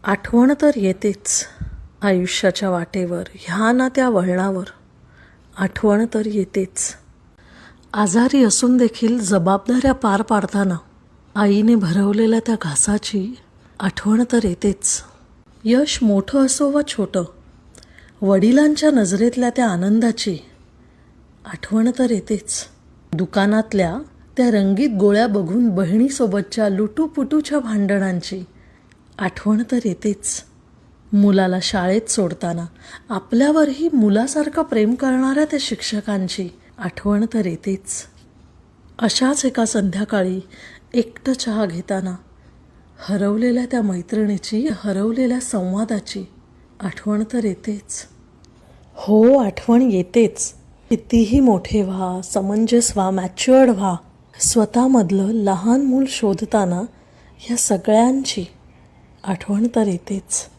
आठवण तर येतेच आयुष्याच्या वाटेवर, ह्या ना त्या वळणावर. आठवण तर येतेच. आजारी असून देखील जबाबदाऱ्या पार पाडताना आईने भरवलेल्या त्या घासाची आठवण तर येतेच. यश मोठं असो वा छोटं, वडिलांच्या नजरेतल्या त्या आनंदाची आठवण तर येतेच. दुकानातल्या त्या रंगीत गोळ्या बघून बहिणीसोबतच्या लुटूपुटूच्या भांडणांची आठवण तर येतेच. मुलाला शाळेत सोडताना आपल्यावरही मुलासारखं प्रेम करणाऱ्या त्या शिक्षकांची आठवण तर येतेच. अशाच एका संध्याकाळी एकटं चहा घेताना हरवलेल्या त्या मैत्रिणीची, हरवलेल्या संवादाची आठवण तर येतेच. हो, आठवण येतेच. कितीही मोठे व्हा, समंजस व्हा, मॅच्युअर्ड व्हा, स्वतःमधलं लहान मूल शोधताना ह्या सगळ्यांची आठवण तर येतेच.